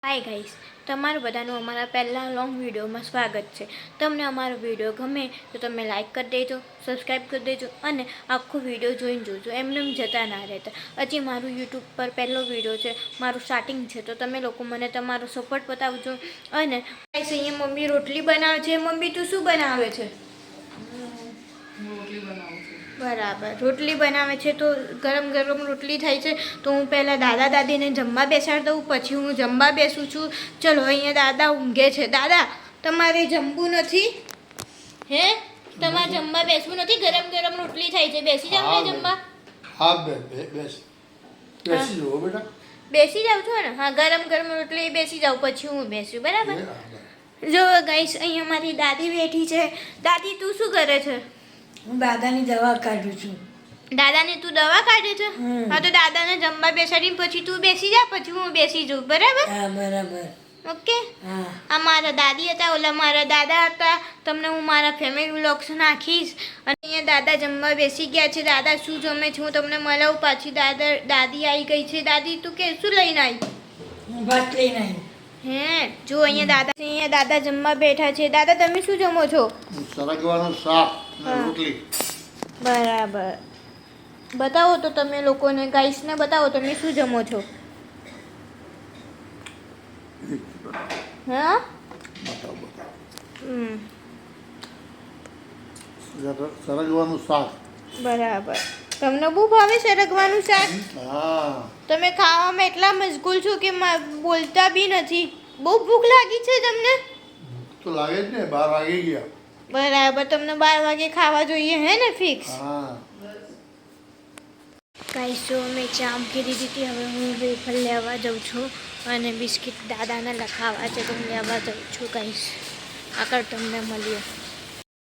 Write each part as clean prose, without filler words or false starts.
Hi guys, તમારું બધાનું અમારા પહેલાં લોંગ વિડીયોમાં સ્વાગત છે. તમને અમારો વિડીયો ગમે તો તમે લાઈક કરી દેજો, સબસ્ક્રાઈબ કરી દેજો અને આખો વિડીયો જોઈને જોજો. એમને જતા ના રહેતા. હજી મારું યુટ્યુબ પર પહેલો વિડીયો છે, મારું સ્ટાર્ટિંગ છે, તો તમે લોકો મને તમારો સપોર્ટ બતાવજો. અને ગાઈસ, અહીંયા મમ્મી રોટલી બનાવે છે. મમ્મી તું શું બનાવે છે? રોટલી બનાવું છું. બરાબર, રોટલી બનાવે છે. તો ગરમ ગરમ રોટલી થાય છે, તો હું પહેલાં દાદા દાદીને જમવા બેસાડી દઉં, પછી હું જમવા બેસું છું. ચલો, અહીંયા દાદા ઊંઘે છે. દાદા, તમારે જમવું નથી? હે, તમારે જમવા બેસવું નથી? ગરમ ગરમ રોટલી થાય છે, બેસી જાવ ને જમવા. હા બેસી જાઓ બેટા. બેસી જાવ છો ને? હા, ગરમ ગરમ રોટલી બેસી જાવ, પછી હું બેસું. બરાબર. જો ગાઈસ, અહીંયા મારી દાદી બેઠી છે. દાદી, તું શું કરે છે? હું દાદાની દવા કાઢું છું. દાદાને તું દવા કાઢે છે? હા, તો દાદાને જમવા બેસાડીને પછી તું બેસી જા, પછી હું બેસી જાઉં. બરાબર? હા, બરાબર. ઓકે. હા. આ મારા દાદી હતા, ઓલા મારા દાદા હતા. તમને હું મારા ફેમિલી વ્લોગ્સ નાખીશ. અને અહીંયા દાદા જમવા બેસી ગયા છે. દાદા શું જમે છે હું તમને મળાવું. પાછી દાદી આવી ગઈ છે. દાદી, તું કે શું લઈને આવી? હું ભાત લઈને આવી. હે, જો અહીંયા દાદા જમવા બેઠા છે. દાદા, તમે શું જમો છો? સરગવાનું શાક અને રોટલી. બરાબર. બતાવો તો તમે લોકોને, ગાઈસને બતાવો તમે શું જમો છો. હા. સરગવાનું શાક. બરાબર. તમને બહુ ભાવે સરગવાનું શાક? હા. તમે ખાવામાં એટલા મશગુલ છો કે બોલતા બી નથી. બહુ ભૂખ લાગી છે તમને? તો લાગે જ ને, 12 વાગી ગયા. બરાબર, તમને 12 વાગે ખાવા જોઈએ, હે ને? ફિક્સ. હા. ગાઈસ, જો મેં ચા મૂકી દીધી હતી. હવે હું વેફર લેવા જાઉં છું અને બિસ્કિટ દાદાને લખાવા છે, તો હું લેવા જાઉં છું. ગાઈસ, આગળ તમને મળીએ.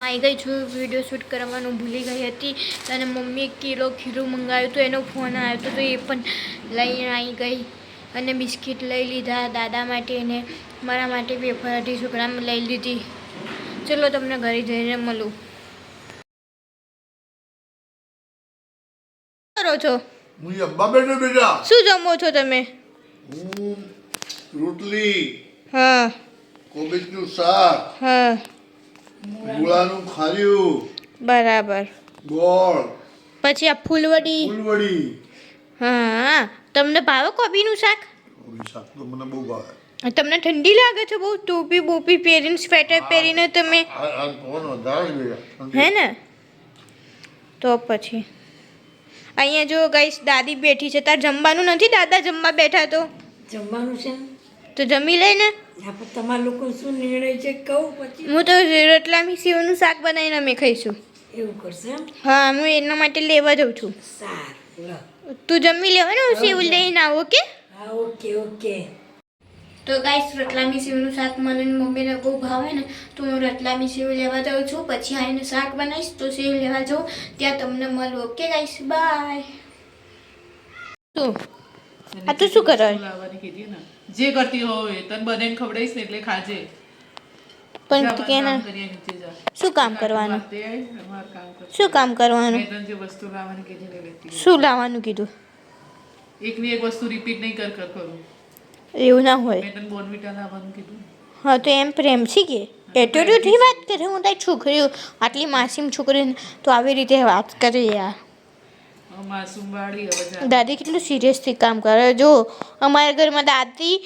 આવી ગઈ છું. વિડીયો શૂટ કરવાનું ભૂલી ગઈ હતી અને મમ્મીએ કિલો ખીરું મંગાવ્યું હતું. એનો ફોન આવ્યો હતો, તો એ પણ લઈને આવી ગઈ. અને બિસ્કિટ લઈ લીધા દાદા માટે, અને મારા માટે વેફર હતી, છોકરામાં લઈ લીધી. ચલો, તમને ઘરે જઈને મળું. કરો છો? હું જમવા બેઠો બેટા. શું જમો છો તમે? હું રોટલી, હા કોબીજનું શાક, હા. મૂળાનું ખાર્યું, બરાબર. ગોળ, પછી આ ફૂલવડી. ફૂલવડી. હા, તમને ભાવે કોબીનું શાક? કોબી શાક તો મને બહુ ભાવે. તમને ઠંડી લાગે છે બહુ? ટોપી બોપી પહેરીને, સ્વેટર પહેરીને તમે? આ પવન વધારે બેટા. હે ને? તો પછી અહીંયા જો ગાઈસ, દાદી બેઠી છે. તાર જમવાનું નથી? દાદા જમવા બેઠા તો જમવાનું છે. તો જમી લઈને. આપણે તમારા લોકો શું નિર્ણય છે કહું પછી. હું તો રતલામી સેવનું શાક બનાવીને અમે ખાઈશું. એવું કરશે એમ? હા, હું એના માટે લેવા જાઉં છું. સારું, લો. તું જમી લેવાનું, સેવ લઈને આવો. ઓકે. હા, ઓકે ઓકે. તો ગાઈસ, રતલામી સેવનું શાક મને મમ્મીને બહુ ભાવે ને, તો હું રતલામી સેવ લેવા જાઉં છું. પછી આવીને શાક બનાવીશ, તો સેવ લેવા જાઉં. ત્યાં તમને મળો. Okay guys, bye. શું આ તું શું કરે? લાવવાની કીધી ને, જે કરતી હોય તને બધાને ખવડાવીશ ને એટલે ખાજે. પણ તું કે ના, શું કામ કરવાનું? શું કામ કરવાનું? મેં તને જે વસ્તુ લાવવાની કીધી ને લેતી આવ. શું લાવવાનું કીધું? એકની એક વસ્તુ રિપીટ નહીં કર કરું. એવું ના હોય. મેં તને બોર્નવિટા લાવવાનું કીધું. હા, તો એમ પ્રેમથી કે એટીટ્યુડથી વાત કરે. હું તારી છોકરી, આટલી માસીમ છોકરીને તો આવી રીતે વાત કરે યાર. માસૂમ વાળી હવે જા. દાદી કેટલું સિરિયસથી કામ કરે. જો અમારા ઘરમાં દાદી,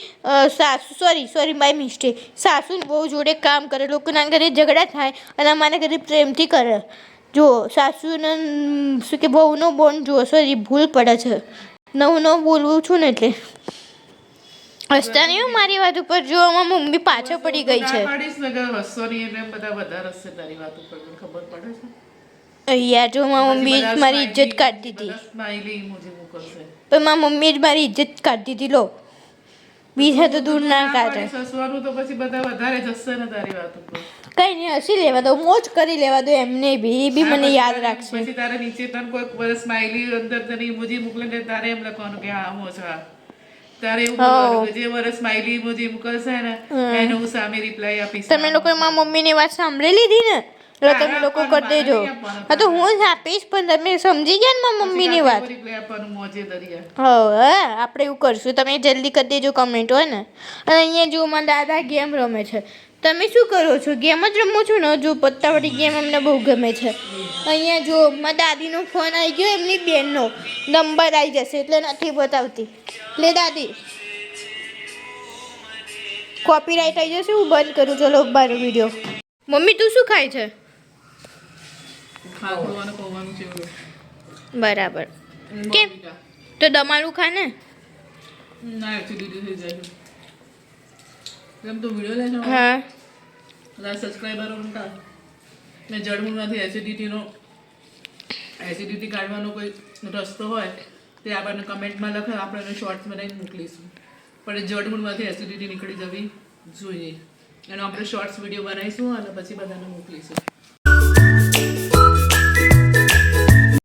સાસુ, સોરી બાય મિસ્ટેક, સાસુ ને બહુ જોડે કામ કરે. લોકોના ઘરે ઝઘડા થાય અને અમારા ઘરે પ્રેમથી કરે. જો સાસુને શું કે બહુનો બોન્ડ જો, સોરી ભૂલ પડે છે. નવું બોલવું છું ને એટલે હસતા નહીં મારી વાત ઉપર. જો આમાં મમ્મી પાછળ પડી ગઈ છે. પાડીશ ને કે હસતો નહીં એટલે બધા વધારે હસશે તારી વાત ઉપર. મને ખબર પડે છે. યાર, જો મારી મમ્મી મારી ઇજ્જત કાઢી દીધી. સ્માઈલી ઇમોજી મોકલશે. પણ મારી મમ્મીએ જ મારી ઇજ્જત કાઢી દીધી. લો, બીજા તો દૂર ના કાઢે. સસવાનું તો પછી બધા વધારે જ હસશે ને તારી વાત ઉપર. કઈ નહીં, હસી લેવા દો, મોજ કરી લેવા દો એમને બી. એ બી મને યાદ રાખશે. પછી તારે નીચે તને કોઈ સ્માઈલી અંદર તને ઇમોજી મોકલે ને તારે એમ લખવાનું કે હા મોજા. તારે એવું બોલવાનું કે જે મારે સ્માઈલી ઇમોજી મોકલશે ને એને હું સામે રિપ્લાય આપીશ. તમે લોકો મારી મમ્મીની વાત સાંભળી લીધી ને? એટલે તમે લોકો કરી દેજો. હા તો હું જ આપીશ, પણ તમે સમજી ગયા ને મારી મમ્મીની વાત. આપવાનું મોજે દરિયા. હા આપણે એવું કરશું, તમે જલ્દી કરી દેજો કમેન્ટ હોય ને. અને અહીંયા જો મારા દાદા ગેમ રમે છે. તમે શું કરો છો? ગેમ જ રમો છો ને? જો પત્તાવાળી ગેમ અમને બહુ ગમે છે. અહીંયા જો મારા દાદીનો ફોન આવી ગયો, એમની બેનનો નંબર આવી જશે એટલે નથી બતાવતી. લે દાદી, કોપીરાઇટ આવી જશે, હું બંધ કરું. ચલો મારો વિડીયો. મમ્મી તું શું ખાય છે? ખાવાનું પૌવાનું છે એવું. બરાબર. કેમ? બોર્નવિટા. તો દમારું ખા ને. ના એસિડિટી થઈ જાય છે. કેમ તું વિડીયો લે છે? હા બધા સબસ્ક્રાઈબરો કા ને જળમૂળમાંથી એસિડિટી કાઢવાનો કોઈ રસ્તો હોય તે આપણને કમેન્ટમાં લખે, આપણે એને શોર્ટ્સ બનાવીને મોકલીશું. પણ એ જળમૂળમાંથી એસિડિટી નીકળી જવી જોઈએ. એનો આપણે શોર્ટ્સ વિડીયો બનાવીશું અને પછી બધાને મોકલીશું.